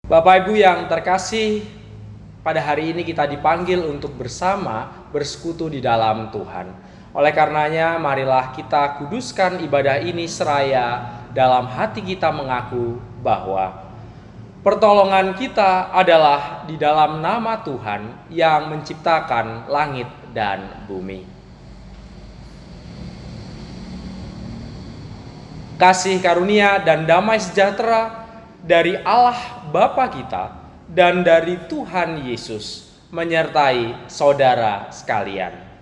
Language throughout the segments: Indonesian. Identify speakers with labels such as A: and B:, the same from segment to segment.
A: Bapak Ibu yang terkasih, pada hari ini kita dipanggil untuk bersama bersekutu di dalam Tuhan. Oleh karenanya, marilah kita kuduskan ibadah ini seraya dalam hati kita mengaku bahwa pertolongan kita adalah di dalam nama Tuhan yang menciptakan langit dan bumi. Kasih karunia dan damai sejahtera dari Allah Bapa kita dan dari Tuhan Yesus menyertai saudara sekalian.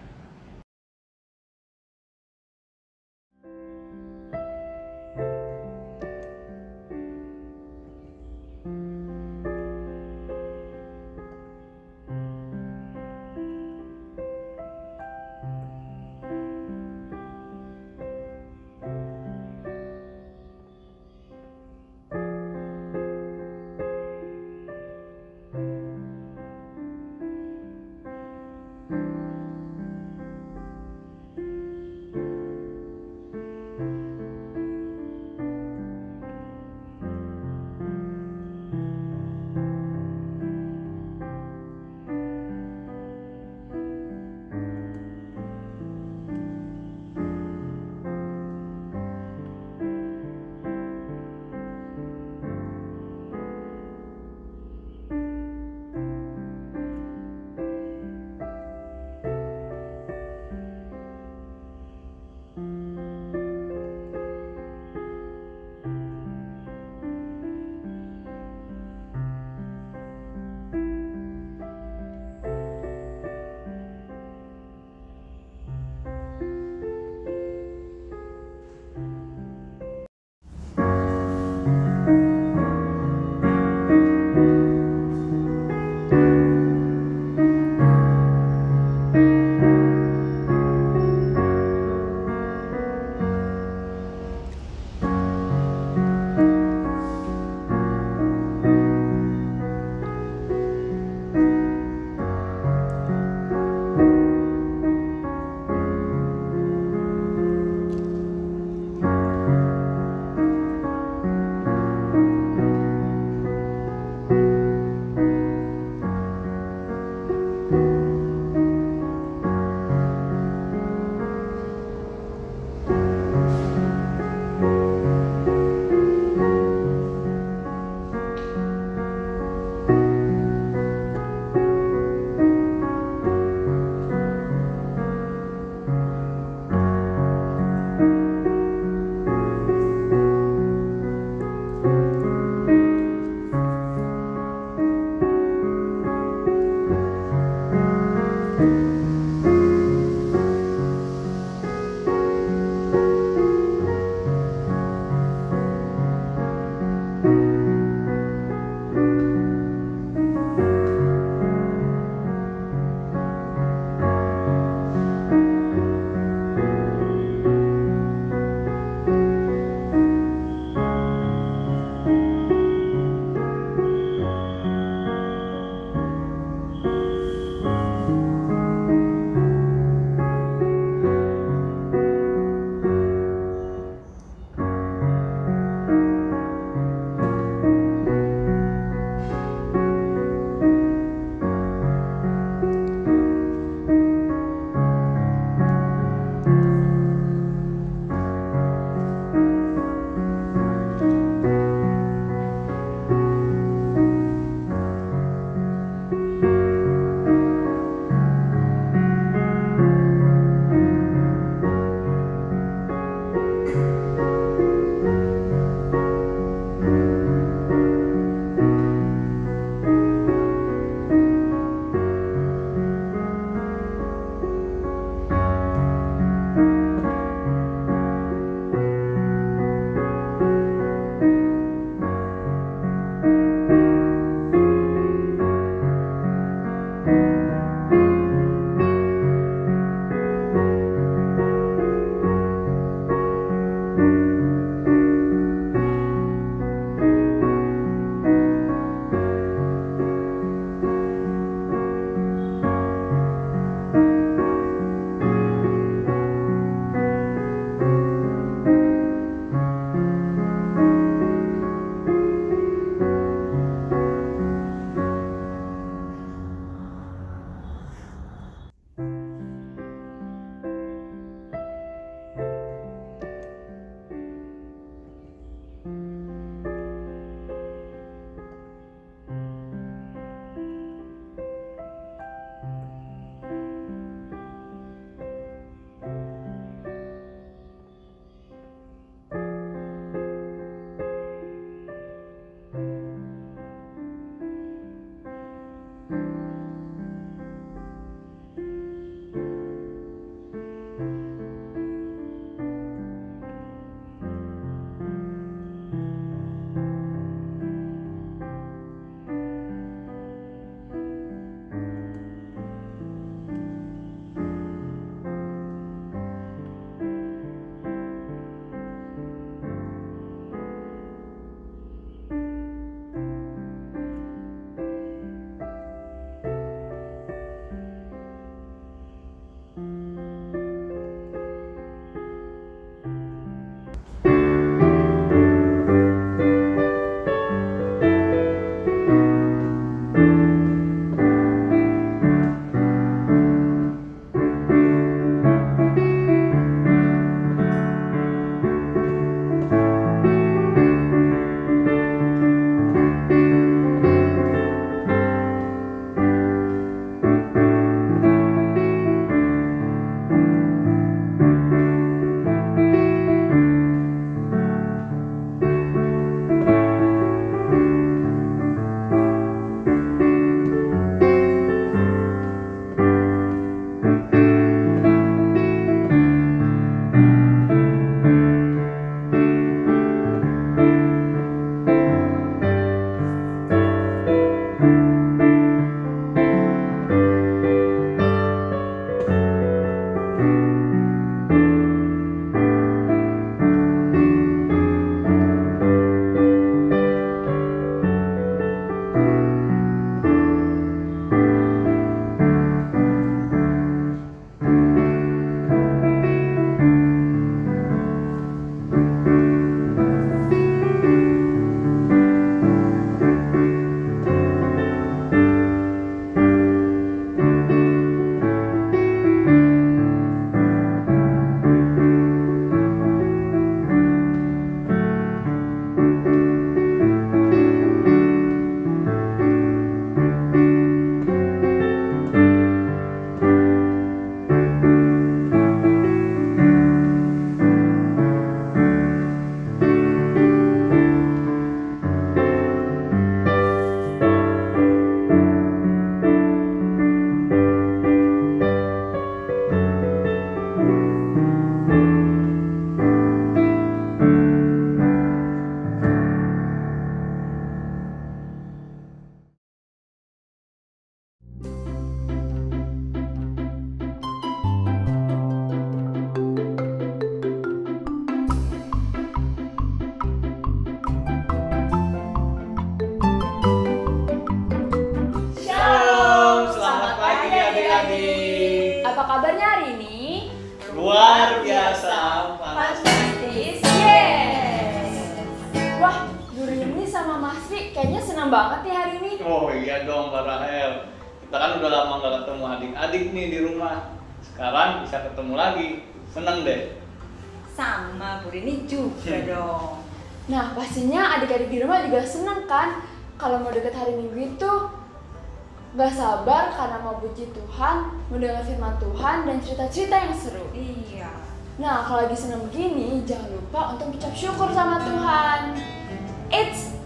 B: Apa kabarnya hari ini?
C: Luar biasa,
B: fantastis, yes! Wah, Guru Yuni sama Mas Ri kayaknya senang banget nih hari ini.
C: Oh iya dong Pak Rahel. Kita kan udah lama gak ketemu adik-adik nih di rumah. Sekarang bisa ketemu lagi, seneng deh.
D: Sama Bu Rini juga dong.
B: Nah, pastinya adik-adik di rumah juga senang kan? Kalau mau deket hari Minggu itu gak sabar karena mau puji Tuhan, mendengar firman Tuhan, dan cerita-cerita yang seru.
D: Iya.
B: Nah, kalau lagi senang begini, jangan lupa untuk ucap syukur sama Tuhan.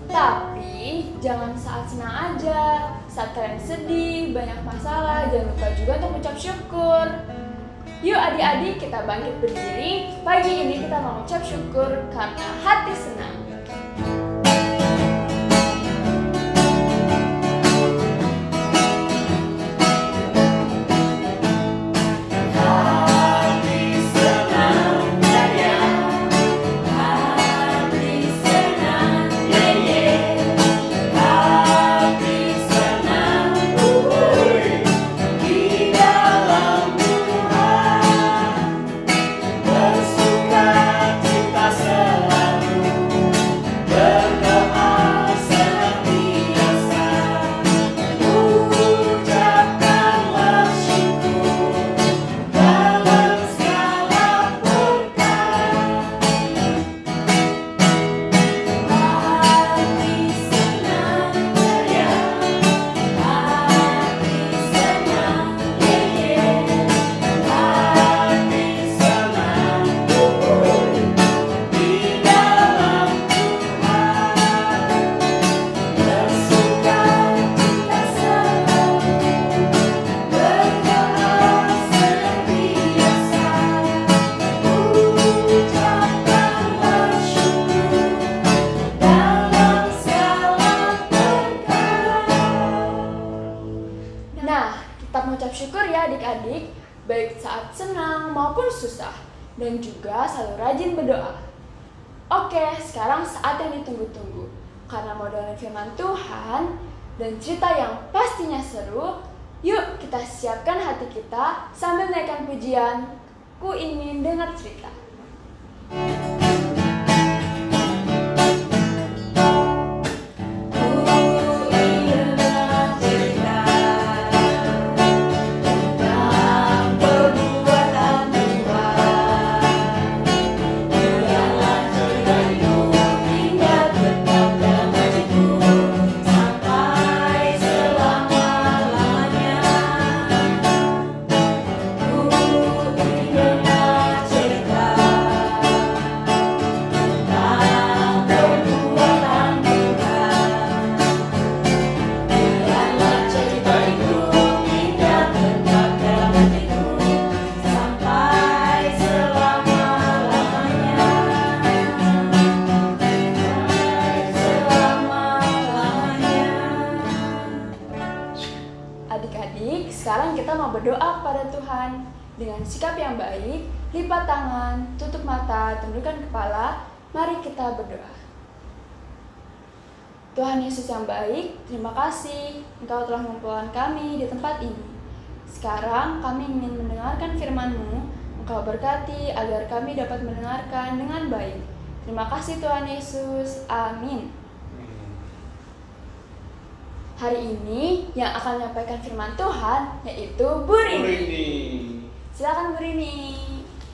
B: Tapi jangan saat senang aja. Saat kalian sedih, banyak masalah, jangan lupa juga untuk ucap syukur. Yuk adik-adik, kita bangkit berdiri. Pagi ini kita mau ucap syukur karena hati senang. Syukur ya adik-adik, baik saat senang maupun susah, dan juga selalu rajin berdoa. Oke, sekarang saat yang ditunggu-tunggu, karena mau dengerin firman Tuhan dan cerita yang pastinya seru. Yuk kita siapkan hati kita sambil naikkan pujian, ku ingin dengar cerita. Adik-adik, sekarang kita mau berdoa kepada Tuhan dengan sikap yang baik, lipat tangan, tutup mata, tundukkan kepala. Mari kita berdoa. Tuhan Yesus yang baik, terima kasih Engkau telah mengumpulkan kami di tempat ini. Sekarang kami ingin mendengarkan firman-Mu. Engkau berkati agar kami dapat mendengarkan dengan baik. Terima kasih Tuhan Yesus. Amin. Hari ini yang akan menyampaikan firman Tuhan yaitu Bu Rini. Silakan Bu Rini.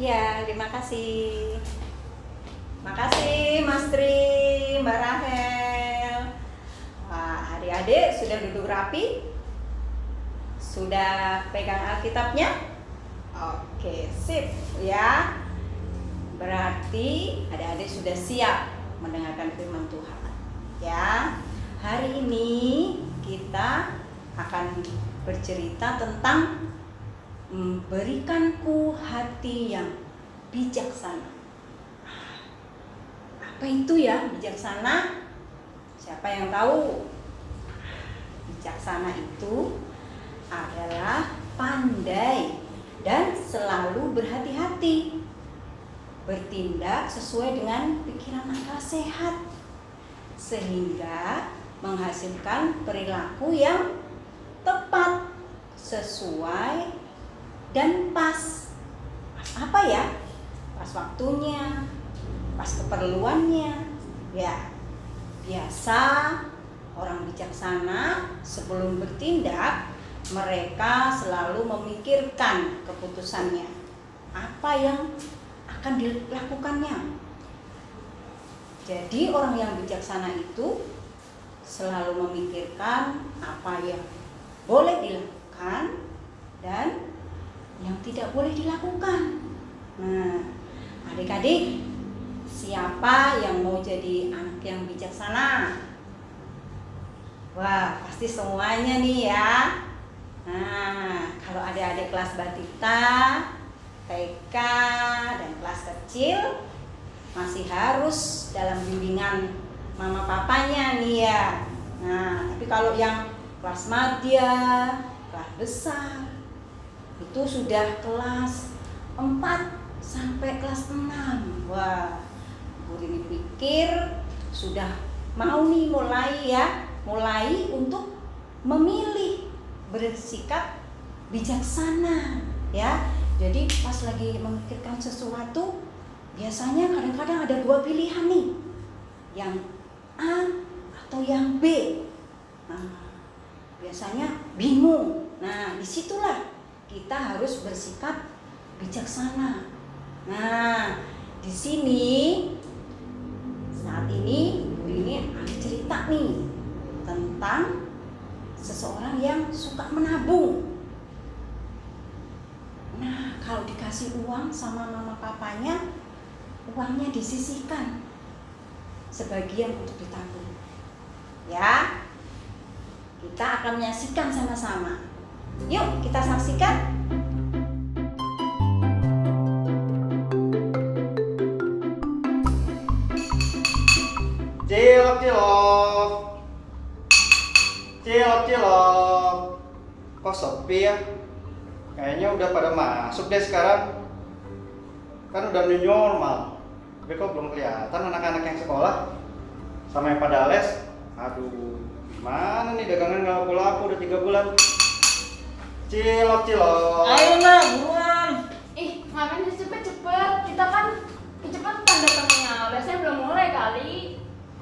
D: Ya, terima kasih. Makasih Mas Tri, Mbak Rahel. Wah, adik-adik sudah duduk rapi? Sudah pegang Alkitabnya? Oke, sip ya. Berarti adik-adik sudah siap mendengarkan firman Tuhan. Ya, hari ini kita akan bercerita tentang berikanku hati yang bijaksana. Apa itu ya bijaksana? Siapa yang tahu? Bijaksana itu adalah pandai dan selalu berhati-hati, bertindak sesuai dengan pikiran akal sehat, sehingga menghasilkan perilaku yang tepat, sesuai, dan pas. Pas apa ya? Pas waktunya, pas keperluannya. Ya, biasa orang bijaksana sebelum bertindak, mereka selalu memikirkan keputusannya. Apa yang akan dilakukannya. Jadi orang yang bijaksana itu selalu memikirkan apa yang boleh dilakukan dan yang tidak boleh dilakukan. Nah, adik-adik, siapa yang mau jadi anak yang bijaksana? Wah, pasti semuanya nih ya. Nah, kalau adik-adik kelas batita, TK, dan kelas kecil masih harus dalam bimbingan mama papanya nih ya. Nah, tapi kalau yang kelas madya, kelas besar, itu sudah kelas 4 sampai kelas 6. Wah, Bu Rini pikir sudah mau nih mulai untuk memilih bersikap bijaksana ya. Jadi pas lagi memikirkan sesuatu, biasanya kadang-kadang ada 2 pilihan nih, yang A atau yang B. Nah, biasanya bingung. Nah, disitulah kita harus bersikap bijaksana. Nah, di sini saat ini Bu Rini ada cerita nih tentang seseorang yang suka menabung. Nah, kalau dikasih uang sama mama papanya, uangnya disisihkan sebagian untuk ditabung. Ya, kita akan menyaksikan sama-sama. Yuk, kita saksikan.
E: Cilok. Cilok. Kok sepi ya? Kayaknya udah pada masuk deh sekarang. Kan udah new normal. Tapi kok belum kelihatan anak-anak yang sekolah sama yang pada les. Aduh, gimana nih dagangan nggak laku-laku udah 3 bulan. Cilok.
C: Ayo nak, buruan.
B: Ih, ngapain sih cepet-cepet? Kita kan kecepatan datangnya. Lesnya belum mulai kali.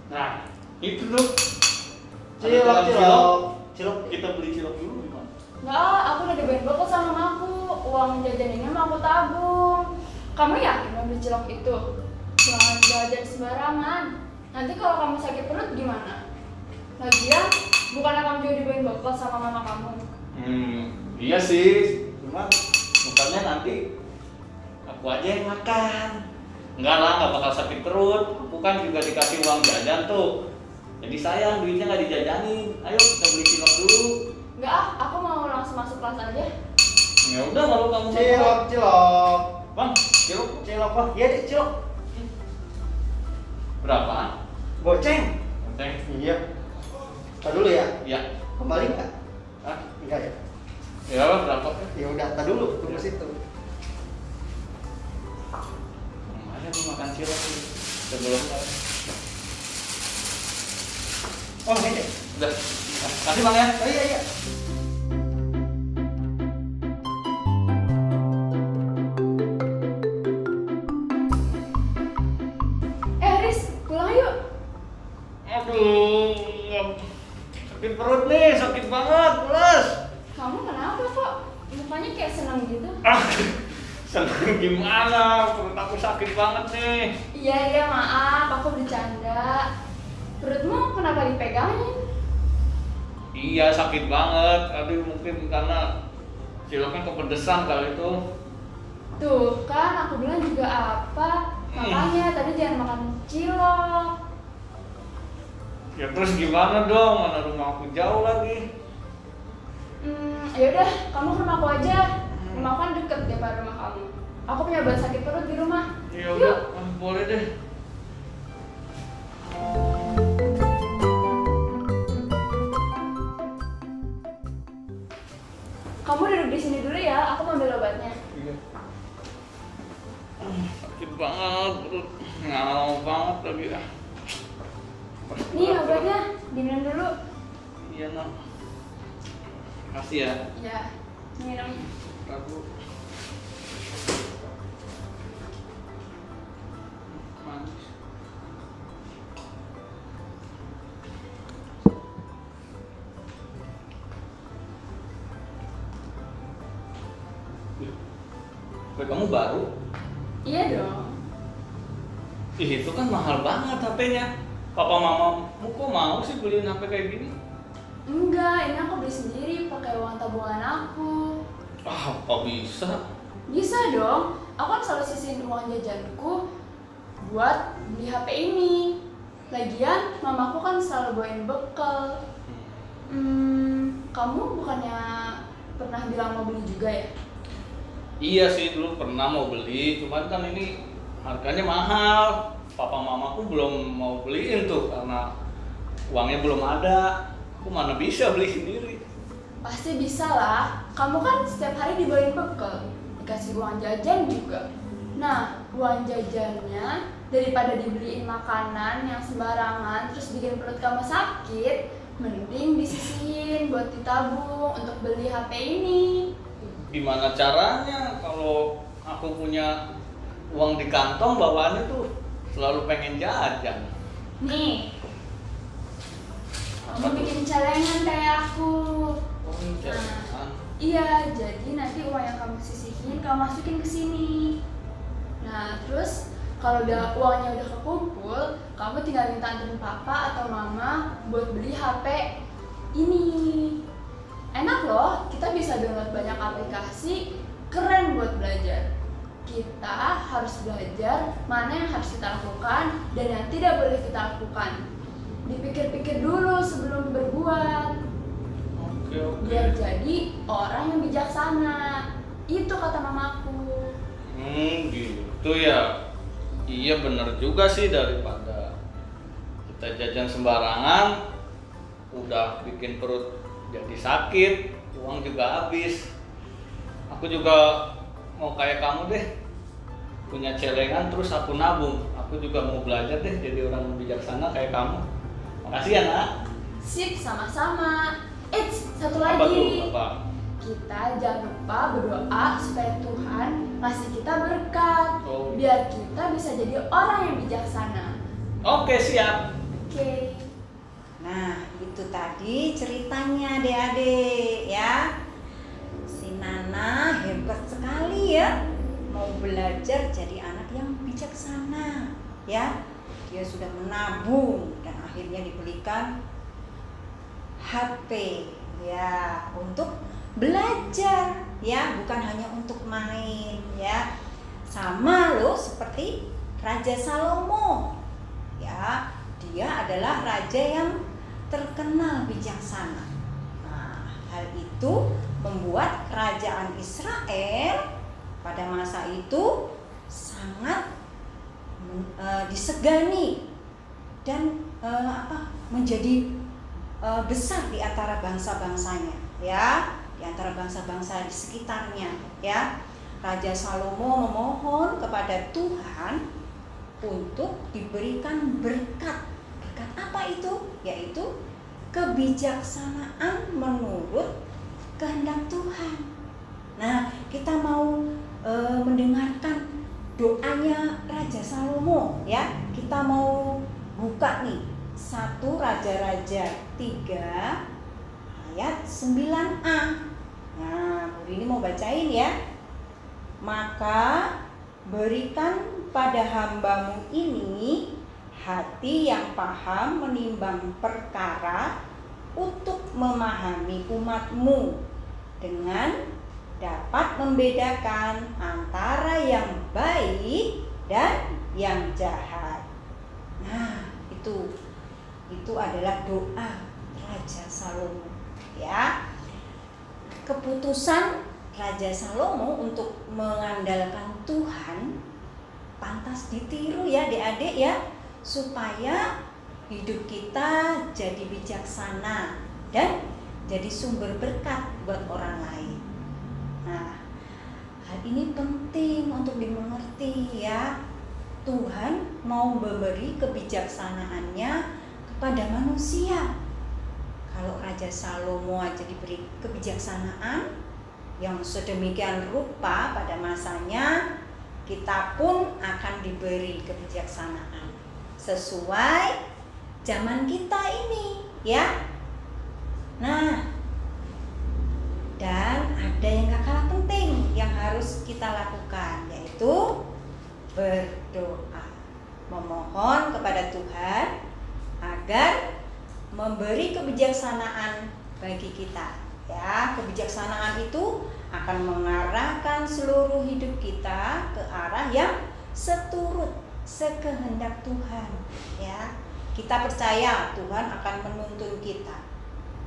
C: Nah, itu tuh.
E: Cilok.
C: Kita beli cilok dulu gimana?
B: Enggak, aku udah dibayar bekal sama mamaku. Uang jajannya mau aku tabung. Kamu yakin mau beli cilok itu? Jangan jajan sembarangan. Nanti kalau kamu sakit perut gimana? Lagian, bukannya kamu juga dibayar bekal sama mama kamu?
C: Iya sih. Cuma bukannya nanti aku aja yang makan. Enggak lah, nggak bakal sakit perut. Aku kan juga dikasih uang jajan tuh. Jadi sayang duitnya nggak dijajanin. Ayo kita beli cilok dulu.
B: Enggak ah, aku mau langsung masuk kelas aja.
C: Ya udah kalau kamu
E: Cilok.
C: Bang, cilok.
E: Bang. Iya deh, cilok.
C: Berapa?
E: Goceng.
C: Teng.
E: Iya. Tar dulu ya.
C: Ya.
E: Kembali nggak?
C: Hah?
E: Enggak ya?
C: Ya berapa?
E: Ya udah, tar dulu, tunggu situ.
C: Mana tuh makan cilok nih? Sebelum
E: Oh, ini deh.
C: udah. Kasih Bang ya.
E: Oh iya.
B: Riz, pulang yuk.
C: Aduh, sakit perut nih, sakit banget, plus.
B: Kamu kenapa kok? Mukanya kayak senang gitu.
C: Senang gimana? Perut aku sakit banget nih.
B: Iya, maaf, aku bercanda. Perutmu kenapa dipegangin?
C: Iya, sakit banget. Aduh, mungkin karena ciloknya kepedesan kali itu.
B: Tuh kan, aku bilang juga apa. Makanya tadi jangan makan cilok.
C: Ya terus gimana dong? Mana rumah aku jauh lagi.
B: Yaudah, kamu ke rumahku aja. Rumahku kan deket daripada rumah kamu. Aku punya obat sakit perut di rumah.
C: Ya udah, boleh deh.
B: Kamu duduk di sini dulu ya, aku mau ambil obatnya.
C: Iya. Sakit banget, perut ngalau banget lagi ya.
B: Nih obatnya, diminum dulu.
C: Iya nak. Makasih ya.
B: Ya, minum.
C: Aku manis. HP kamu baru?
B: Iya dong.
C: Ih, itu kan mahal banget HP-nya. Papa mamamu kok mau sih beliin HP kayak gini?
B: Enggak, ini aku beli sendiri pakai uang tabungan aku.
C: Ah, kok bisa?
B: Bisa dong, aku kan selalu sisihin uang jajanku buat beli HP ini. Lagian, mamaku kan selalu bawain bekal. Kamu bukannya pernah bilang mau beli juga ya?
C: Iya sih, dulu pernah mau beli, cuman kan ini harganya mahal. Papa mamaku belum mau beliin tuh karena uangnya belum ada. Aku mana bisa beli sendiri.
B: Pasti bisa lah, kamu kan setiap hari dibawain bekal, dikasih uang jajan juga. Nah, uang jajannya daripada dibeliin makanan yang sembarangan terus bikin perut kamu sakit, mending disisihin buat ditabung untuk beli HP ini.
C: Gimana caranya kalau aku punya uang di kantong bawaannya tuh selalu pengen jajan?
B: Nih, kamu bikin celengan kayak aku.
C: Oh, jajan.
B: Iya, jadi nanti uang yang kamu sisihin kamu masukin ke sini. Nah, terus kalau uangnya udah kekumpul, kamu tinggal minta anterin papa atau mama buat beli HP ini. Enak loh, kita bisa download banyak aplikasi keren buat belajar. Kita harus belajar mana yang harus kita lakukan dan yang tidak boleh kita lakukan. Dipikir-pikir dulu sebelum berbuat.
C: Oke.
B: Biar jadi orang yang bijaksana. Itu kata mamaku.
C: Gitu ya. Iya bener juga sih, daripada kita jajan sembarangan udah bikin perut jadi sakit, uang juga habis. Aku juga mau kayak kamu deh, punya celengan terus aku nabung. Aku juga mau belajar deh jadi orang bijaksana kayak kamu. Makasih ya nak.
B: Sip, sama-sama. Satu
C: Apa
B: lagi.
C: tuh? Apa?
B: Kita jangan lupa berdoa supaya Tuhan ngasih kita berkat.
C: Oh.
B: Biar kita bisa jadi orang yang bijaksana.
C: Oke, siap.
B: Oke.
D: Nah, itu tadi ceritanya adik-adik ya. Si Nana hebat sekali ya, mau belajar jadi anak yang bijaksana ya. Dia sudah menabung dan akhirnya dibelikan HP ya untuk belajar ya, bukan hanya untuk main ya. Sama loh seperti Raja Salomo ya, dia adalah raja yang terkenal bijaksana. Nah, hal itu membuat kerajaan Israel pada masa itu sangat disegani dan menjadi besar di antara bangsa-bangsanya ya, di antara bangsa-bangsa di sekitarnya ya. Raja Salomo memohon kepada Tuhan untuk diberikan berkat. Berkat apa itu? Yaitu kebijaksanaan menurut kehendak Tuhan. Nah, kita mau mendengarkan doanya Raja Salomo ya. Kita mau buka nih 1 Raja-Raja 3 ayat 9a. Nah, Bu Rini mau bacain ya. Maka berikan pada hamba-Mu ini hati yang paham menimbang perkara untuk memahami umat-Mu dengan dapat membedakan antara yang baik dan yang jahat. Nah, itu adalah doa Raja Salomo, ya. Keputusan Raja Salomo untuk mengandalkan Tuhan pantas ditiru ya adik-adik ya, supaya hidup kita jadi bijaksana dan jadi sumber berkat buat orang lain. Nah, hal ini penting untuk dimengerti ya. Tuhan mau memberi kebijaksanaannya kepada manusia. Kalau Raja Salomo aja diberi kebijaksanaan yang sedemikian rupa pada masanya, kita pun akan diberi kebijaksanaan sesuai zaman kita ini ya. Nah, dan ada yang gak kalah penting yang harus kita lakukan, yaitu berdoa, memohon kepada Tuhan agar memberi kebijaksanaan bagi kita ya. Kebijaksanaan itu akan mengarahkan seluruh hidup kita ke arah yang seturut sekehendak Tuhan ya. Kita percaya Tuhan akan menuntun kita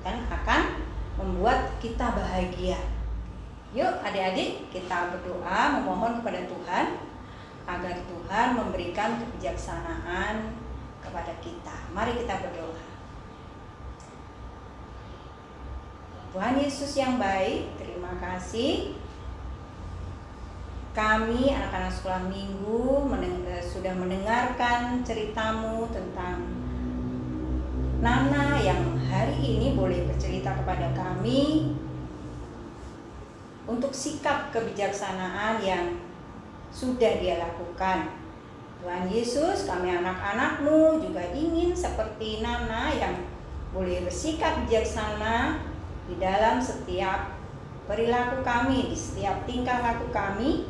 D: dan akan membuat kita bahagia. Yuk adik-adik, kita berdoa memohon kepada Tuhan agar Tuhan memberikan kebijaksanaan kepada kita. Mari kita berdoa. Tuhan Yesus yang baik, terima kasih. Kami anak-anak sekolah minggu sudah mendengarkan cerita-Mu tentang Nana yang hari ini boleh bercerita kepada kami untuk sikap kebijaksanaan yang sudah dia lakukan. Tuhan Yesus, kami anak-anak-Mu juga ingin seperti Nana yang boleh bersikap bijaksana di dalam setiap perilaku kami, di setiap tingkah laku kami.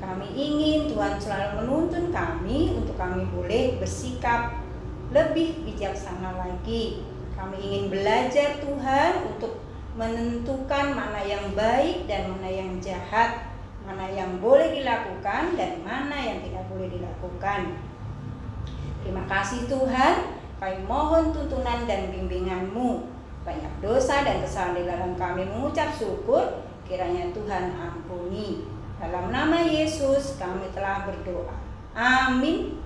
D: Kami ingin Tuhan selalu menuntun kami untuk kami boleh bersikap lebih bijaksana lagi. Kami ingin belajar Tuhan untuk menentukan mana yang baik dan mana yang jahat, mana yang boleh dilakukan dan mana yang tidak boleh dilakukan. Terima kasih Tuhan, kami mohon tuntunan dan bimbingan-Mu. Banyak dosa dan kesalahan di dalam kami mengucap syukur, kiranya Tuhan ampuni. Dalam nama Yesus kami telah berdoa. Amin.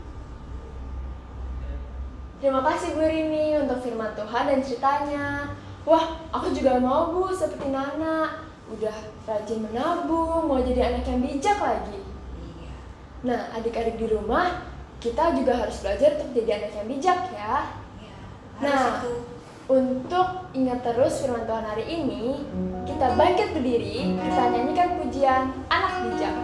B: Terima kasih Bu Rini untuk firman Tuhan dan ceritanya. Wah, aku juga mau Bu seperti Nana. Udah rajin menabung, mau jadi anak yang bijak lagi.
D: Iya.
B: Nah, adik-adik di rumah, kita juga harus belajar untuk jadi anak yang bijak ya.
D: Iya,
B: Nah,
D: itu.
B: untuk ingat terus firman Tuhan hari ini, kita bangkit berdiri, kita nyanyikan pujian Anak Bijak.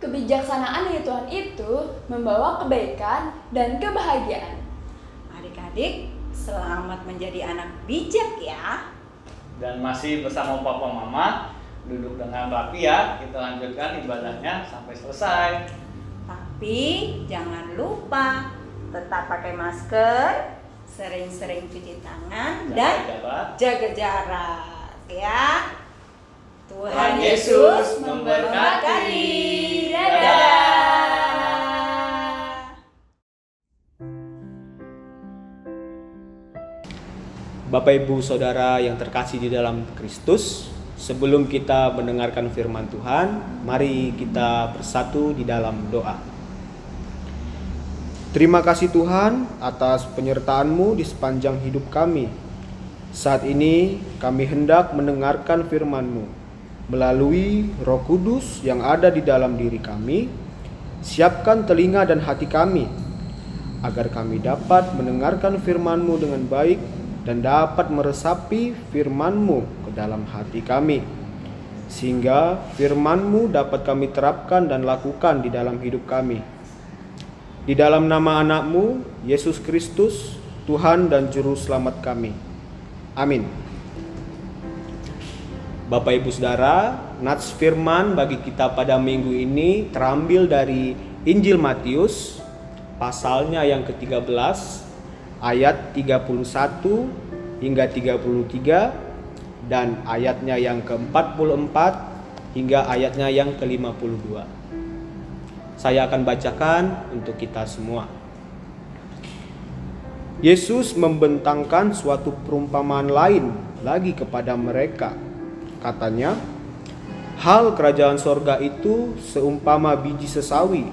B: Kebijaksanaan dari Tuhan itu membawa kebaikan dan kebahagiaan.
D: Adik-adik, selamat menjadi anak bijak ya.
C: Dan masih bersama Papa Mama, Duduk dengan rapi ya, kita lanjutkan ibadahnya sampai selesai.
D: Tapi jangan lupa tetap pakai masker, sering-sering cuci tangan, dan jaga jarak ya. Tuhan Yesus memberkati. Dadah.
A: Bapak Ibu Saudara yang terkasih di dalam Kristus, sebelum kita mendengarkan firman Tuhan, mari kita bersatu di dalam doa. Terima kasih Tuhan atas penyertaan-Mu di sepanjang hidup kami. Saat ini kami hendak mendengarkan firman-Mu melalui Roh Kudus yang ada di dalam diri kami. Siapkan telinga dan hati kami agar kami dapat mendengarkan firman-Mu dengan baik dan dapat meresapi firman-Mu ke dalam hati kami, sehingga firman-Mu dapat kami terapkan dan lakukan di dalam hidup kami. Di dalam nama anak-Mu, Yesus Kristus, Tuhan dan Juru Selamat kami. Amin. Bapak Ibu Saudara, nats firman bagi kita pada minggu ini terambil dari Injil Matius, pasalnya yang ke-13, ayat 31 hingga 33, dan ayatnya yang ke-44 hingga ayatnya yang ke-52. Saya akan bacakan untuk kita semua. Yesus membentangkan suatu perumpamaan lain lagi kepada mereka. Katanya, hal kerajaan sorga itu seumpama biji sesawi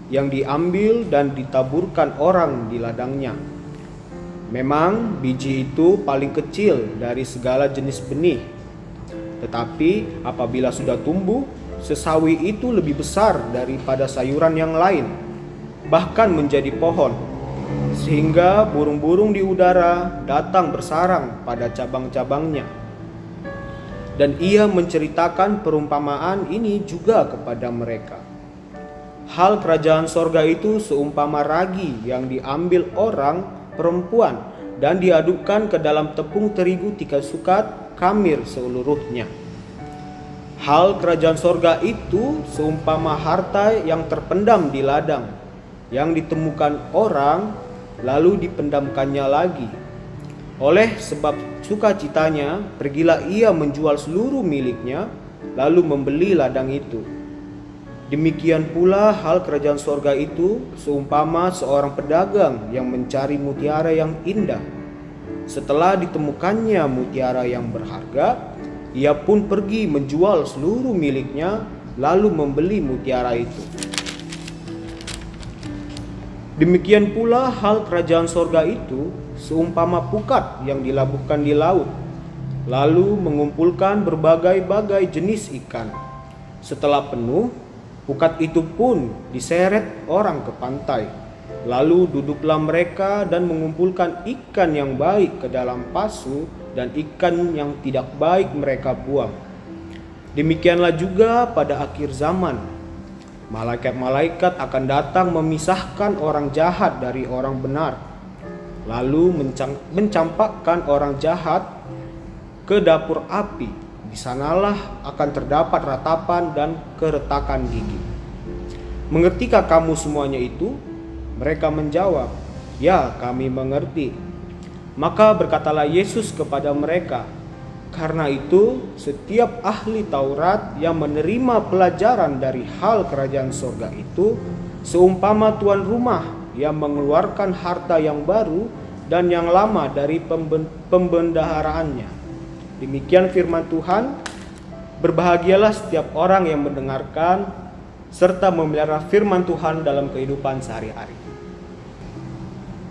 A: yang diambil dan ditaburkan orang di ladangnya. Memang biji itu paling kecil dari segala jenis benih. Tetapi apabila sudah tumbuh, sesawi itu lebih besar daripada sayuran yang lain, bahkan menjadi pohon, sehingga burung-burung di udara datang bersarang pada cabang-cabangnya. Dan ia menceritakan perumpamaan ini juga kepada mereka. Hal kerajaan sorga itu seumpama ragi yang diambil orang perempuan dan diadukkan ke dalam tepung terigu 3 sukat kamir seluruhnya. Hal kerajaan sorga itu seumpama harta yang terpendam di ladang, yang ditemukan orang lalu dipendamkannya lagi. Oleh sebab sukacitanya, pergilah ia menjual seluruh miliknya, lalu membeli ladang itu. Demikian pula hal kerajaan sorga itu seumpama seorang pedagang yang mencari mutiara yang indah. Setelah ditemukannya mutiara yang berharga, ia pun pergi menjual seluruh miliknya, lalu membeli mutiara itu. Demikian pula hal kerajaan sorga itu seumpama pukat yang dilabuhkan di laut, lalu mengumpulkan berbagai-bagai jenis ikan. Setelah penuh, pukat itu pun diseret orang ke pantai. Lalu duduklah mereka dan mengumpulkan ikan yang baik ke dalam pasu, dan ikan yang tidak baik mereka buang. Demikianlah juga pada akhir zaman. Malaikat-malaikat akan datang memisahkan orang jahat dari orang benar, lalu mencampakkan orang jahat ke dapur api. Di sanalah akan terdapat ratapan dan keretakan gigi. Mengertikah kamu semuanya itu? Mereka menjawab, ya, kami mengerti. Maka berkatalah Yesus kepada mereka, karena itu setiap ahli Taurat yang menerima pelajaran dari hal kerajaan sorga itu seumpama tuan rumah yang mengeluarkan harta yang baru dan yang lama dari pembendaharaannya. Demikian firman Tuhan. Berbahagialah setiap orang yang mendengarkan serta memelihara firman Tuhan dalam kehidupan sehari-hari.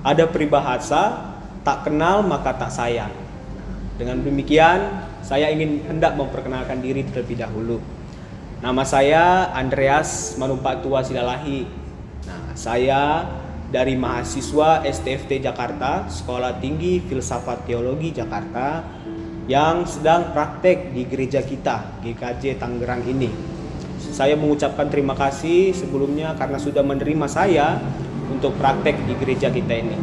A: Ada peribahasa, tak kenal maka tak sayang. Dengan demikian, saya ingin hendak memperkenalkan diri terlebih dahulu. Nama saya Andreas Manupaktua Sidalahi. Nah, saya dari mahasiswa STFT Jakarta, Sekolah Tinggi Filsafat Teologi Jakarta, yang sedang praktek di gereja kita, GKJ Tangerang ini. Saya mengucapkan terima kasih sebelumnya karena sudah menerima saya untuk praktek di gereja kita ini.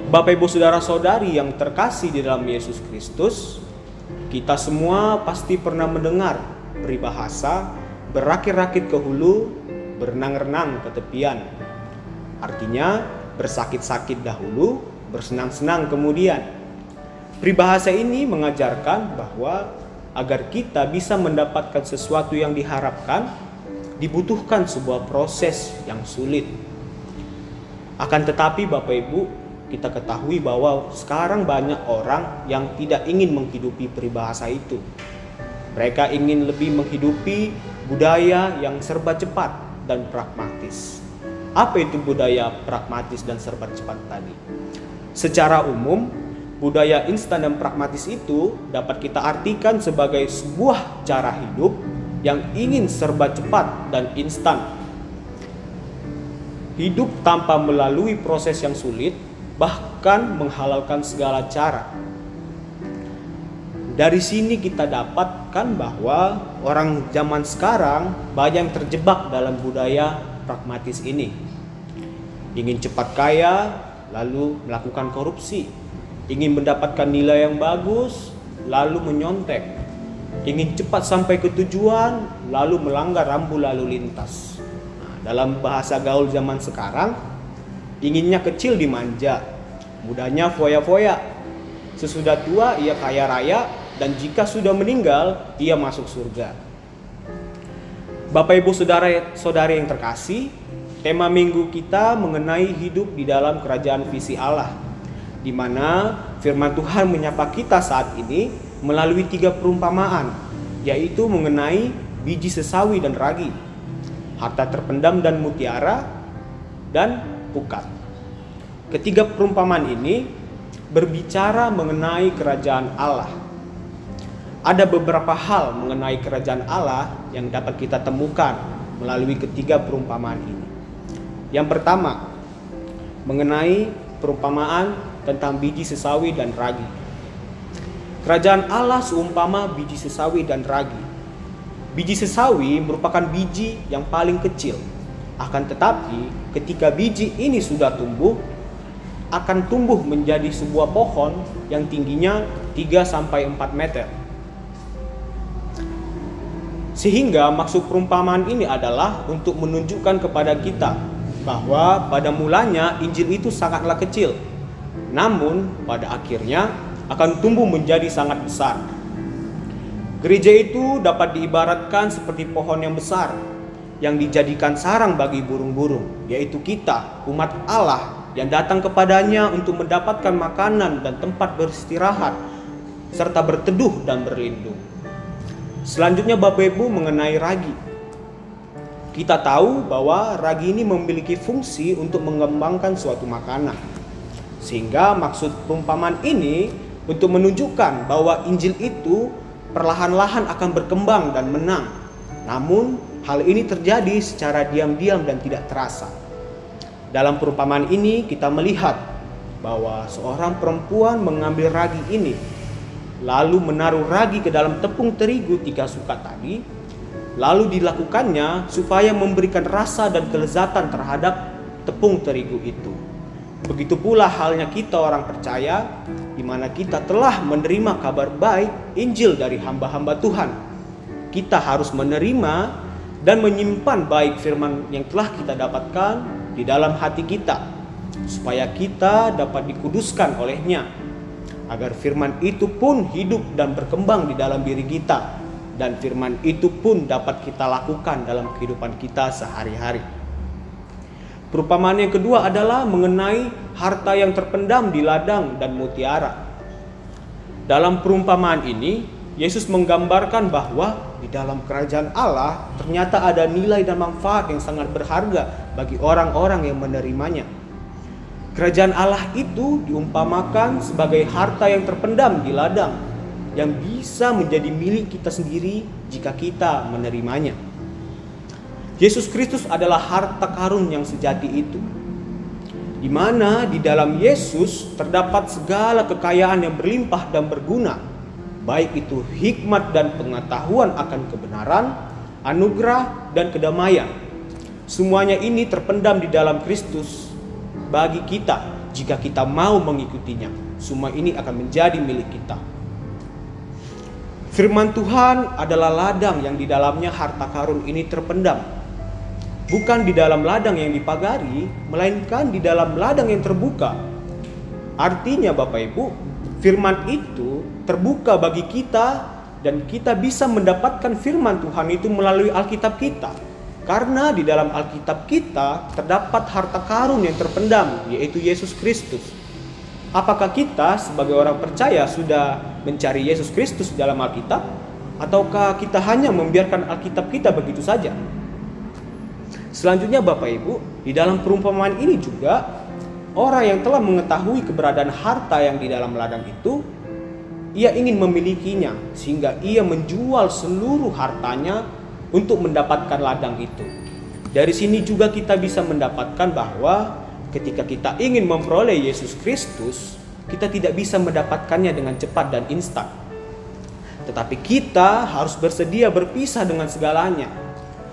A: Bapak Ibu Saudara-saudari yang terkasih di dalam Yesus Kristus,
F: Kita semua pasti pernah mendengar peribahasa berakit-rakit ke hulu, berenang-renang ke tepian. Artinya bersakit-sakit dahulu, bersenang-senang kemudian. Peribahasa ini mengajarkan bahwa agar kita bisa mendapatkan sesuatu yang diharapkan, dibutuhkan sebuah proses yang sulit. Akan tetapi Bapak Ibu, kita ketahui bahwa sekarang banyak orang yang tidak ingin menghidupi peribahasa itu. Mereka ingin lebih menghidupi budaya yang serba cepat dan pragmatis. Apa itu budaya pragmatis dan serba cepat tadi? Secara umum, budaya instan dan pragmatis itu dapat kita artikan sebagai sebuah cara hidup yang ingin serba cepat dan instan. Hidup tanpa melalui proses yang sulit, bahkan menghalalkan segala cara. Dari sini kita dapatkan bahwa orang zaman sekarang banyak yang terjebak dalam budaya pragmatis ini. Ingin cepat kaya, lalu melakukan korupsi. Ingin mendapatkan nilai yang bagus, lalu menyontek. Ingin cepat sampai ke tujuan, lalu melanggar rambu lalu lintas. Nah, dalam bahasa gaul zaman sekarang, inginnya kecil dimanja, mudanya foya-foya. Sesudah tua ia kaya raya, dan jika sudah meninggal ia masuk surga. Bapak Ibu saudara-saudari yang terkasih, tema minggu kita mengenai hidup di dalam kerajaan visi Allah, di mana firman Tuhan menyapa kita saat ini melalui 3 perumpamaan, yaitu mengenai biji sesawi dan ragi, harta terpendam dan mutiara, dan pukat. Ketiga perumpamaan ini berbicara mengenai kerajaan Allah. Ada beberapa hal mengenai kerajaan Allah yang dapat kita temukan melalui ketiga perumpamaan ini. Yang pertama, mengenai perumpamaan tentang biji sesawi dan ragi. Kerajaan Allah seumpama biji sesawi dan ragi. Biji sesawi merupakan biji yang paling kecil. Akan tetapi, ketika biji ini sudah tumbuh, akan tumbuh menjadi sebuah pohon yang tingginya 3-4 meter. Sehingga maksud perumpamaan ini adalah untuk menunjukkan kepada kita bahwa pada mulanya Injil itu sangatlah kecil, namun pada akhirnya akan tumbuh menjadi sangat besar. Gereja itu dapat diibaratkan seperti pohon yang besar yang dijadikan sarang bagi burung-burung, yaitu kita, umat Allah yang datang kepadanya untuk mendapatkan makanan dan tempat beristirahat serta berteduh dan berlindung. Selanjutnya Bapak Ibu mengenai ragi. Kita tahu bahwa ragi ini memiliki fungsi untuk mengembangkan suatu makanan. Sehingga maksud perumpamaan ini untuk menunjukkan bahwa Injil itu perlahan-lahan akan berkembang dan menang. Namun hal ini terjadi secara diam-diam dan tidak terasa. Dalam perumpamaan ini kita melihat bahwa seorang perempuan mengambil ragi ini, lalu menaruh ragi ke dalam tepung terigu 3 sukat tadi, lalu dilakukannya supaya memberikan rasa dan kelezatan terhadap tepung terigu itu. Begitu pula halnya kita orang percaya, di mana kita telah menerima kabar baik Injil dari hamba-hamba Tuhan. Kita harus menerima dan menyimpan baik firman yang telah kita dapatkan di dalam hati kita, supaya kita dapat dikuduskan olehnya, agar firman itu pun hidup dan berkembang di dalam diri kita, dan firman itu pun dapat kita lakukan dalam kehidupan kita sehari-hari. Perumpamaan yang kedua adalah mengenai harta yang terpendam di ladang dan mutiara. Dalam perumpamaan ini, Yesus menggambarkan bahwa di dalam kerajaan Allah ternyata ada nilai dan manfaat yang sangat berharga bagi orang-orang yang menerimanya. Kerajaan Allah itu diumpamakan sebagai harta yang terpendam di ladang, yang bisa menjadi milik kita sendiri jika kita menerimanya. Yesus Kristus adalah harta karun yang sejati itu, di mana di dalam Yesus terdapat segala kekayaan yang berlimpah dan berguna, baik itu hikmat dan pengetahuan akan kebenaran, anugerah dan kedamaian. Semuanya ini terpendam di dalam Kristus bagi kita jika kita mau mengikutinya. Semua ini akan menjadi milik kita. Firman Tuhan adalah ladang yang di dalamnya harta karun ini terpendam. Bukan di dalam ladang yang dipagari, melainkan di dalam ladang yang terbuka. Artinya Bapak Ibu, firman itu terbuka bagi kita dan kita bisa mendapatkan firman Tuhan itu melalui Alkitab kita. Karena di dalam Alkitab kita terdapat harta karun yang terpendam, yaitu Yesus Kristus. Apakah kita sebagai orang percaya sudah mencari Yesus Kristus dalam Alkitab? Ataukah kita hanya membiarkan Alkitab kita begitu saja? Selanjutnya Bapak Ibu, di dalam perumpamaan ini juga orang yang telah mengetahui keberadaan harta yang di dalam ladang itu, ia ingin memilikinya sehingga ia menjual seluruh hartanya untuk mendapatkan ladang itu. Dari sini juga kita bisa mendapatkan bahwa ketika kita ingin memperoleh Yesus Kristus, kita tidak bisa mendapatkannya dengan cepat dan instan. Tetapi kita harus bersedia berpisah dengan segalanya.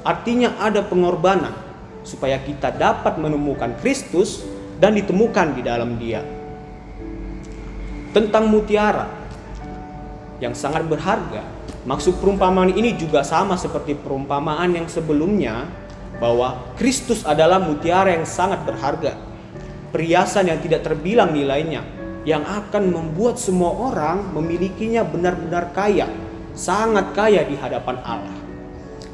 F: Artinya ada pengorbanan supaya kita dapat menemukan Kristus dan ditemukan di dalam Dia. Tentang mutiara yang sangat berharga, maksud perumpamaan ini juga sama seperti perumpamaan yang sebelumnya, bahwa Kristus adalah mutiara yang sangat berharga, perhiasan yang tidak terbilang nilainya, yang akan membuat semua orang memilikinya benar-benar kaya, sangat kaya di hadapan Allah.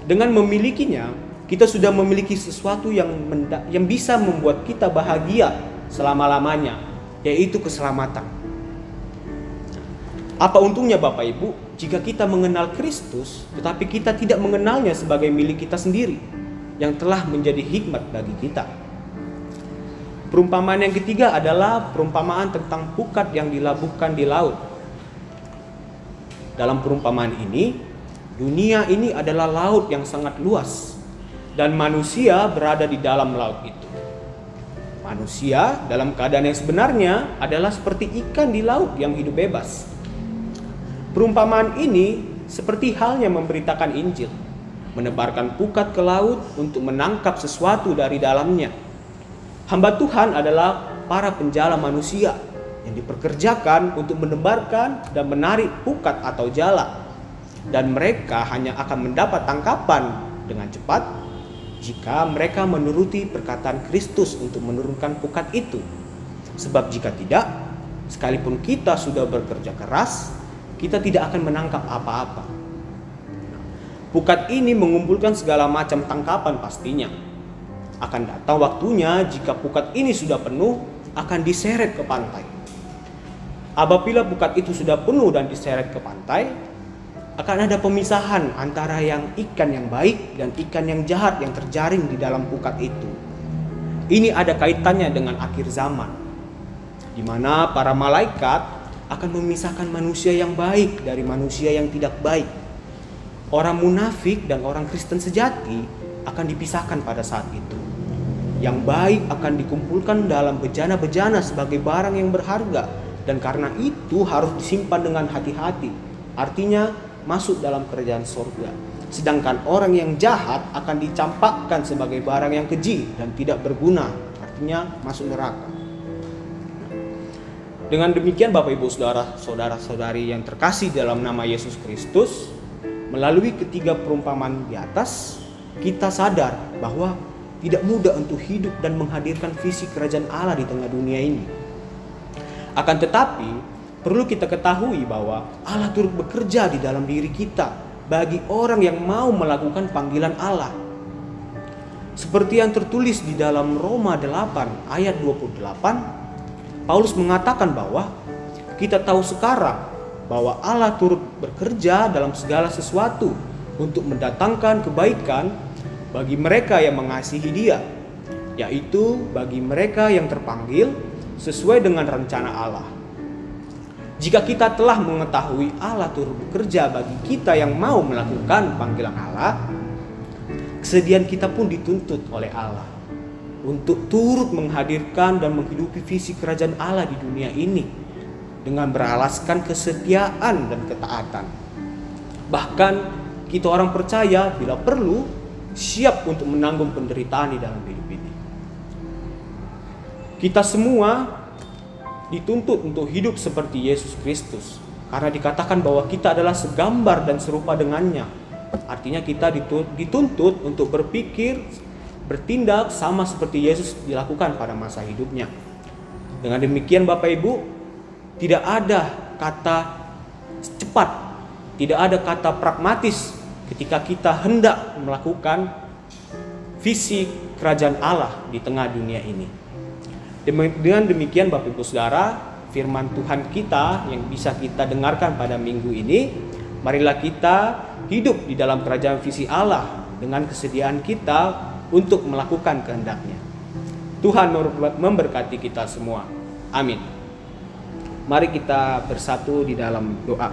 F: Dengan memilikinya, kita sudah memiliki sesuatu yang bisa membuat kita bahagia selama-lamanya, yaitu keselamatan. Apa untungnya Bapak Ibu jika kita mengenal Kristus, tetapi kita tidak mengenalnya sebagai milik kita sendiri, yang telah menjadi hikmat bagi kita. Perumpamaan yang ketiga adalah perumpamaan tentang pukat yang dilabuhkan di laut. Dalam perumpamaan ini, dunia ini adalah laut yang sangat luas dan manusia berada di dalam laut itu. Manusia dalam keadaan yang sebenarnya adalah seperti ikan di laut yang hidup bebas. Perumpamaan ini seperti halnya memberitakan Injil, menebarkan pukat ke laut untuk menangkap sesuatu dari dalamnya. Hamba Tuhan adalah para penjala manusia yang diperkerjakan untuk menebarkan dan menarik pukat atau jala. Dan mereka hanya akan mendapat tangkapan dengan cepat jika mereka menuruti perkataan Kristus untuk menurunkan pukat itu. Sebab jika tidak, sekalipun kita sudah bekerja keras, kita tidak akan menangkap apa-apa. Pukat ini mengumpulkan segala macam tangkapan pastinya. Akan datang waktunya jika pukat ini sudah penuh, akan diseret ke pantai. Apabila pukat itu sudah penuh dan diseret ke pantai, akan ada pemisahan antara ikan yang baik dan ikan yang jahat yang terjaring di dalam pukat itu. Ini ada kaitannya dengan akhir zaman, di mana para malaikat akan memisahkan manusia yang baik dari manusia yang tidak baik. Orang munafik dan orang Kristen sejati akan dipisahkan pada saat itu. Yang baik akan dikumpulkan dalam bejana-bejana sebagai barang yang berharga, dan karena itu harus disimpan dengan hati-hati. Artinya masuk dalam kerajaan surga. Sedangkan orang yang jahat akan dicampakkan sebagai barang yang keji dan tidak berguna. Artinya masuk neraka. Dengan demikian Bapak Ibu saudara-saudari yang terkasih dalam nama Yesus Kristus, melalui ketiga perumpamaan di atas, kita sadar bahwa tidak mudah untuk hidup dan menghadirkan visi kerajaan Allah di tengah dunia ini. Akan tetapi, perlu kita ketahui bahwa Allah turut bekerja di dalam diri kita bagi orang yang mau melakukan panggilan Allah. Seperti yang tertulis di dalam Roma 8 ayat 28, Paulus mengatakan bahwa kita tahu sekarang bahwa Allah turut bekerja dalam segala sesuatu untuk mendatangkan kebaikan bagi mereka yang mengasihi Dia, yaitu bagi mereka yang terpanggil sesuai dengan rencana Allah. Jika kita telah mengetahui Allah turut bekerja bagi kita yang mau melakukan panggilan Allah, kesediaan kita pun dituntut oleh Allah untuk turut menghadirkan dan menghidupi visi kerajaan Allah di dunia ini dengan beralaskan kesetiaan dan ketaatan. Bahkan kita orang percaya bila perlu siap untuk menanggung penderitaan di dalam hidup ini. Kita semua dituntut untuk hidup seperti Yesus Kristus, Karena dikatakan bahwa kita adalah segambar dan serupa dengannya. Artinya kita dituntut untuk berpikir, bertindak sama seperti Yesus dilakukan pada masa hidupnya. Dengan demikian Bapak Ibu, tidak ada kata cepat, tidak ada kata pragmatis ketika kita hendak melakukan visi kerajaan Allah di tengah dunia ini. Dengan demikian Bapak Ibu Saudara, firman Tuhan kita yang bisa kita dengarkan pada minggu ini, marilah kita hidup di dalam kerajaan visi Allah dengan kesediaan kita untuk melakukan kehendak-Nya. Tuhan memberkati kita semua. Amin. Mari kita bersatu di dalam doa.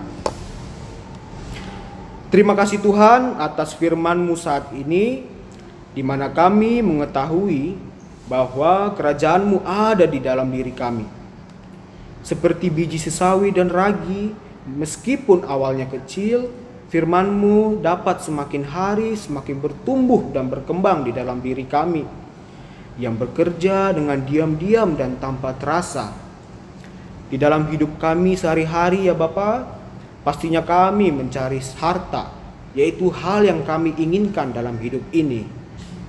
F: Terima kasih Tuhan atas firman-Mu saat ini, di mana kami mengetahui bahwa kerajaan-Mu ada di dalam diri kami. Seperti biji sesawi dan ragi, meskipun awalnya kecil, firman-Mu dapat semakin hari semakin bertumbuh dan berkembang di dalam diri kami, yang bekerja dengan diam-diam dan tanpa terasa. Di dalam hidup kami sehari-hari ya Bapa, pastinya kami mencari harta, yaitu hal yang kami inginkan dalam hidup ini.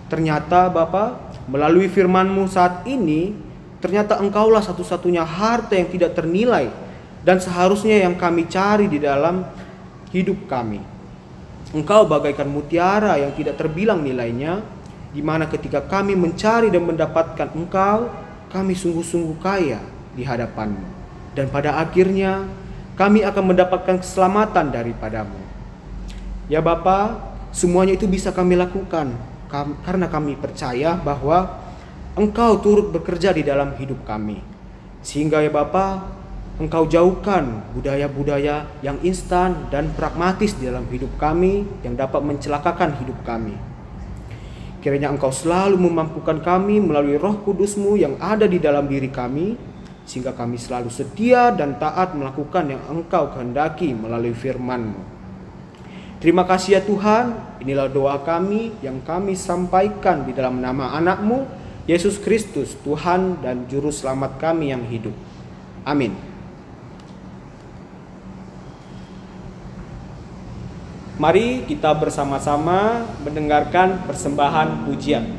F: Ternyata Bapa, melalui firman-Mu saat ini, ternyata Engkaulah satu-satunya harta yang tidak ternilai dan seharusnya yang kami cari di dalam hidup kami. Engkau bagaikan mutiara yang tidak terbilang nilainya, di mana ketika kami mencari dan mendapatkan Engkau, kami sungguh-sungguh kaya di hadapan-Mu. Dan pada akhirnya kami akan mendapatkan keselamatan daripada-Mu. Ya Bapa, semuanya itu bisa kami lakukan karena kami percaya bahwa Engkau turut bekerja di dalam hidup kami. Sehingga ya Bapa, Engkau jauhkan budaya-budaya yang instan dan pragmatis di dalam hidup kami yang dapat mencelakakan hidup kami. Kiranya Engkau selalu memampukan kami melalui Roh Kudus-Mu yang ada di dalam diri kami, sehingga kami selalu setia dan taat melakukan yang Engkau kehendaki melalui firman-Mu. Terima kasih ya Tuhan, inilah doa kami yang kami sampaikan di dalam nama anak-Mu, Yesus Kristus, Tuhan dan Juru Selamat kami yang hidup. Amin. Mari kita bersama-sama mendengarkan persembahan pujian.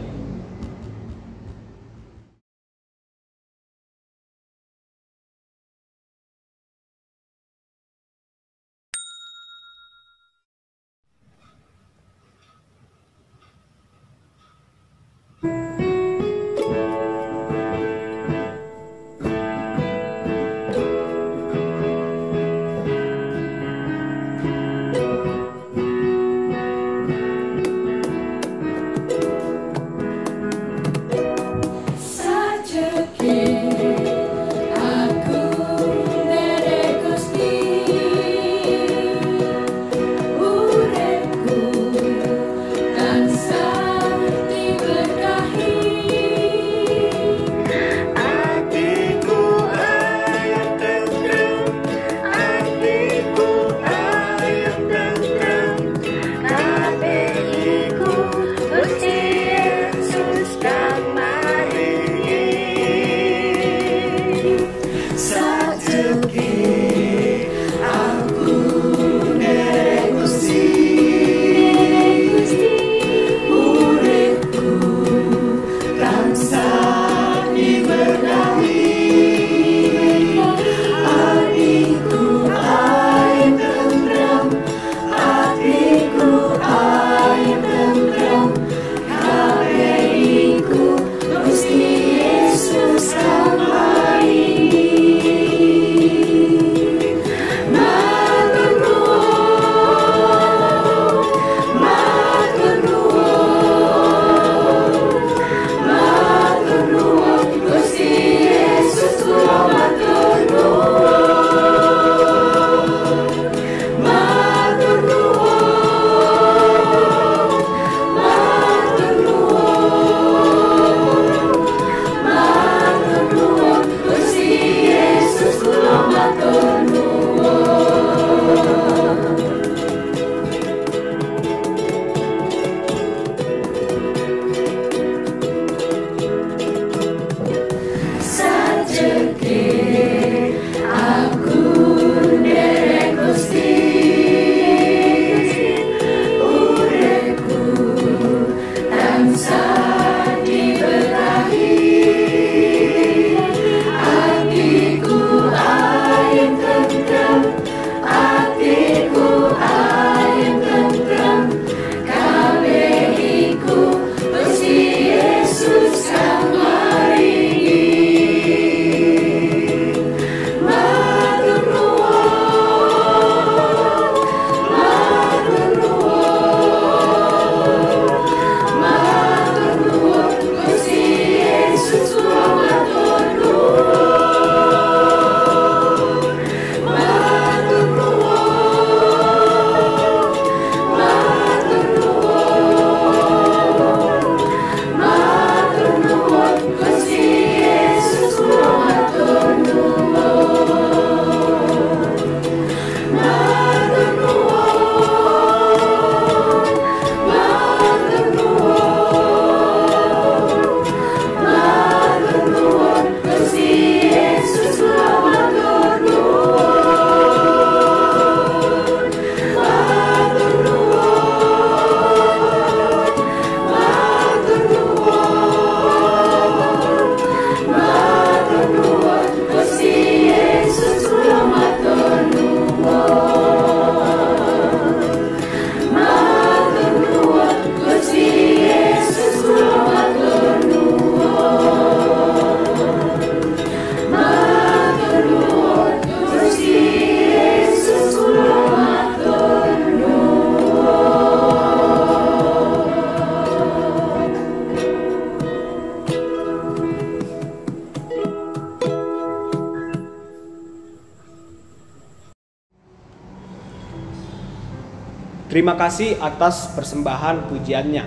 F: Terima kasih atas persembahan pujiannya.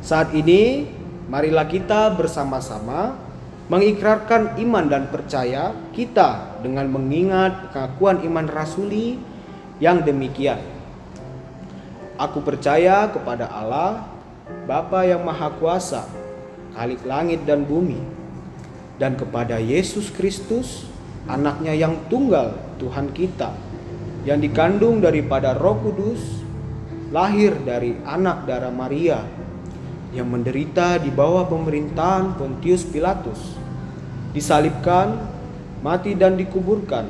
F: Saat ini, marilah kita bersama-sama mengikrarkan iman dan percaya kita dengan mengingat pengakuan iman rasuli yang demikian. Aku percaya kepada Allah, Bapa yang Maha Kuasa, Khalik langit dan bumi, dan kepada Yesus Kristus, Anaknya yang tunggal Tuhan kita, yang dikandung daripada Roh Kudus, lahir dari anak darah Maria, yang menderita di bawah pemerintahan Pontius Pilatus, disalibkan, mati dan dikuburkan,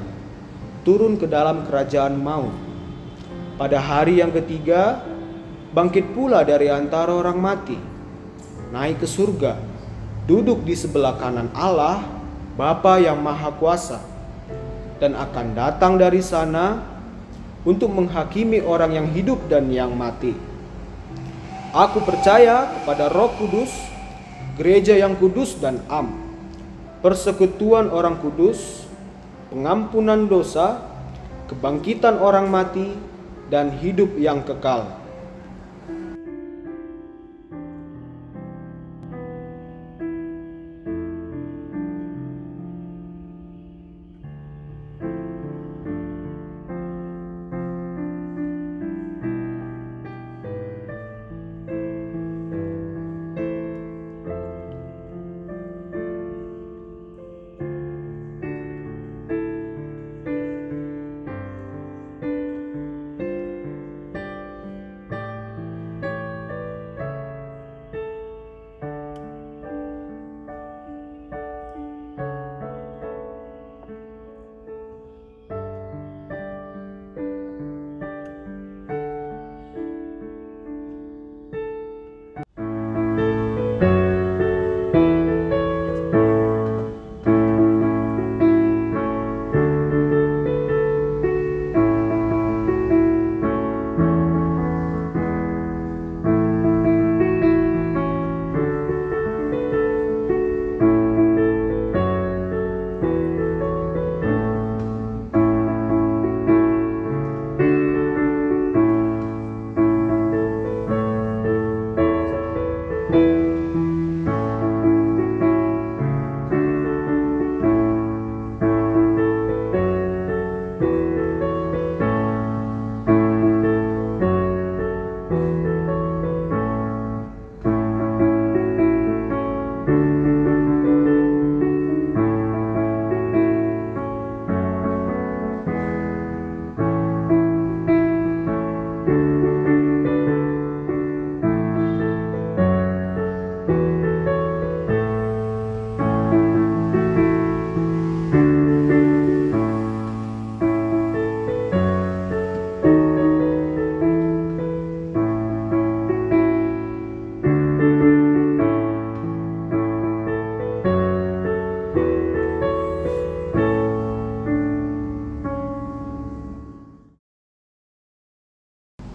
F: turun ke dalam kerajaan maut. Pada hari yang ketiga, bangkit pula dari antara orang mati, naik ke surga, duduk di sebelah kanan Allah, Bapa yang Maha Kuasa, dan akan datang dari sana untuk menghakimi orang yang hidup dan yang mati. Aku percaya kepada Roh Kudus, gereja yang kudus dan am, persekutuan orang kudus, pengampunan dosa, kebangkitan orang mati, dan hidup yang kekal.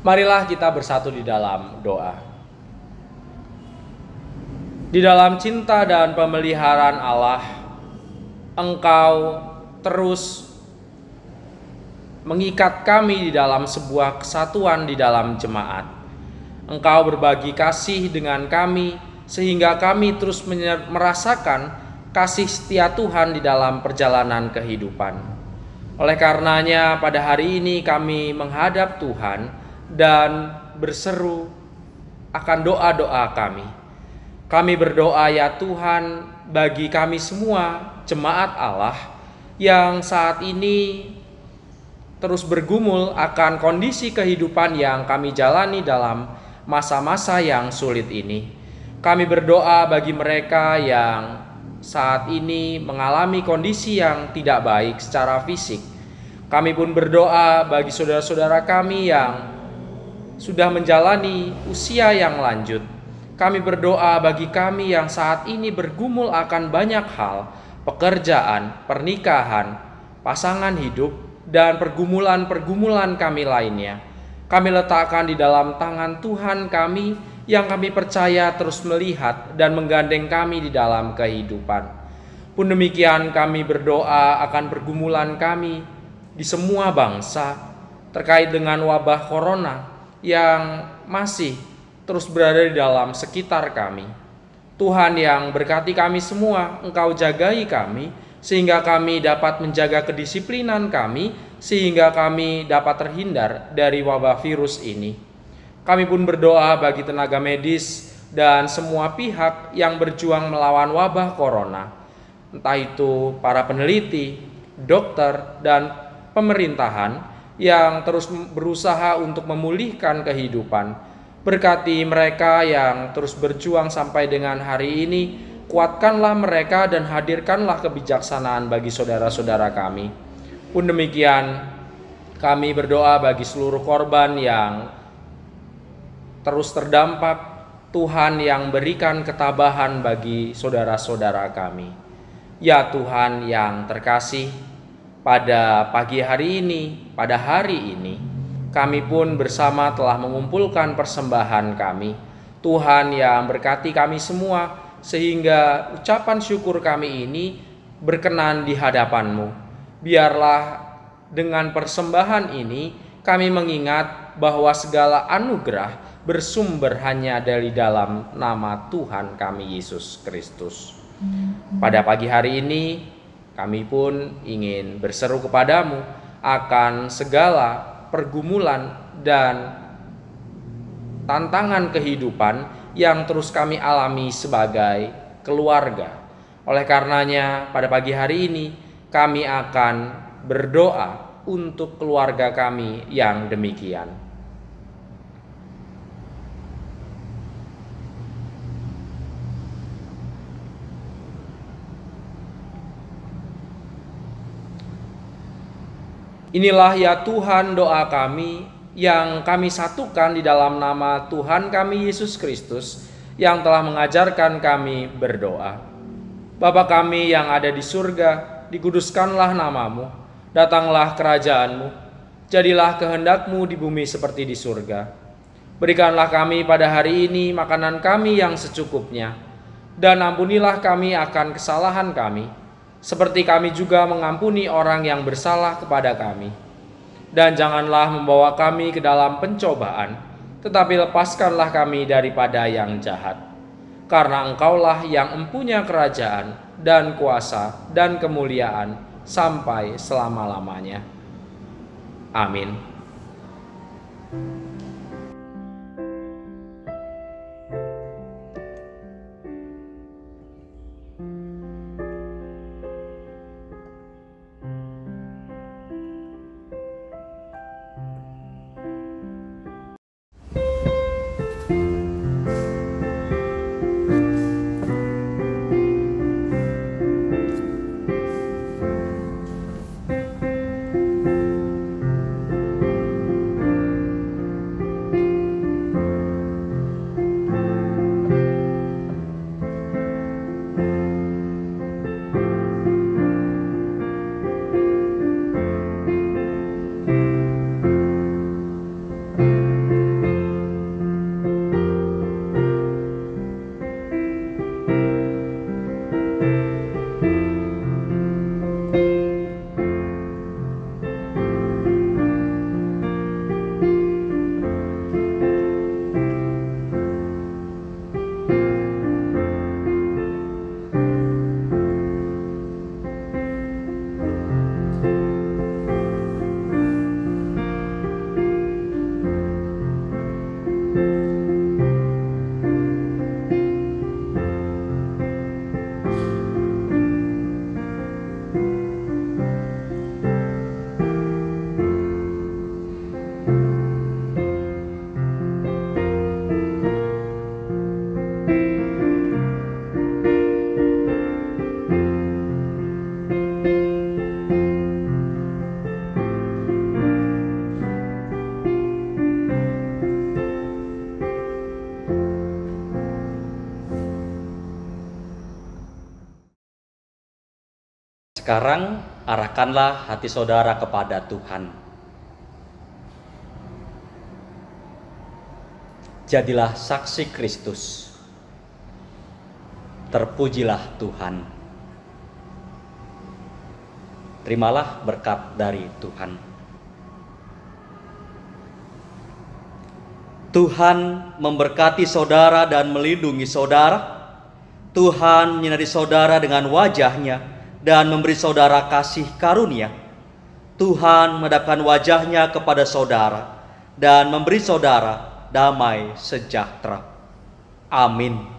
A: Marilah kita bersatu di dalam doa. Di dalam cinta dan pemeliharaan Allah, Engkau terus mengikat kami di dalam sebuah kesatuan di dalam jemaat. Engkau berbagi kasih dengan kami sehingga kami terus merasakan kasih setia Tuhan di dalam perjalanan kehidupan. Oleh karenanya pada hari ini kami menghadap Tuhan dan berseru akan doa-doa kami. Kami berdoa ya Tuhan bagi kami semua jemaat Allah yang saat ini terus bergumul akan kondisi kehidupan yang kami jalani dalam masa-masa yang sulit ini. Kami berdoa bagi mereka yang saat ini mengalami kondisi yang tidak baik secara fisik. Kami pun berdoa bagi saudara-saudara kami yang sudah menjalani usia yang lanjut. Kami berdoa bagi kami yang saat ini bergumul akan banyak hal, pekerjaan, pernikahan, pasangan hidup, dan pergumulan-pergumulan kami lainnya. Kami letakkan di dalam tangan Tuhan kami yang kami percaya terus melihat dan menggandeng kami di dalam kehidupan. Pun demikian kami berdoa akan pergumulan kami di semua bangsa. terkait dengan wabah corona yang masih terus berada di dalam sekitar kami. Tuhan yang berkati kami semua, Engkau jagai kami, sehingga kami dapat menjaga kedisiplinan kami, sehingga kami dapat terhindar dari wabah virus ini. Kami pun berdoa bagi tenaga medis dan semua pihak yang berjuang melawan wabah corona, entah itu para peneliti, dokter, dan pemerintahan yang terus berusaha untuk memulihkan kehidupan. Berkati mereka yang terus berjuang sampai dengan hari ini, kuatkanlah mereka dan hadirkanlah kebijaksanaan bagi saudara-saudara kami. Pun demikian, kami berdoa bagi seluruh korban yang terus terdampak. Tuhan yang berikan ketabahan bagi saudara-saudara kami. Ya Tuhan yang terkasih, pada pagi hari ini, pada hari ini, kami pun bersama telah mengumpulkan persembahan kami. Tuhan yang berkati kami semua, sehingga ucapan syukur kami ini berkenan di hadapan-Mu. Biarlah dengan persembahan ini, kami mengingat bahwa segala anugerah bersumber hanya dari dalam nama Tuhan kami Yesus Kristus. Pada pagi hari ini, kami pun ingin berseru kepadamu akan segala pergumulan dan tantangan kehidupan yang terus kami alami sebagai keluarga. Oleh karenanya, pada pagi hari ini kami akan berdoa untuk keluarga kami yang demikian. Inilah ya Tuhan doa kami yang kami satukan di dalam nama Tuhan kami Yesus Kristus yang telah mengajarkan kami berdoa. Bapa kami yang ada di surga, dikuduskanlah namamu, datanglah kerajaanmu, jadilah kehendak-Mu di bumi seperti di surga. Berikanlah kami pada hari ini makanan kami yang secukupnya, dan ampunilah kami akan kesalahan kami, seperti kami juga mengampuni orang yang bersalah kepada kami. Dan janganlah membawa kami ke dalam pencobaan, tetapi lepaskanlah kami daripada yang jahat. Karena Engkaulah yang empunya kerajaan dan kuasa dan kemuliaan sampai selama-lamanya. Amin.
C: Sekarang arahkanlah hati saudara kepada Tuhan. Jadilah saksi Kristus. Terpujilah Tuhan. Terimalah berkat dari Tuhan.
G: Tuhan memberkati saudara dan melindungi saudara. Tuhan menyinari saudara dengan wajah-Nya dan memberi saudara kasih karunia. Tuhan menghadapkan wajah-Nya kepada saudara dan memberi saudara damai sejahtera. Amin.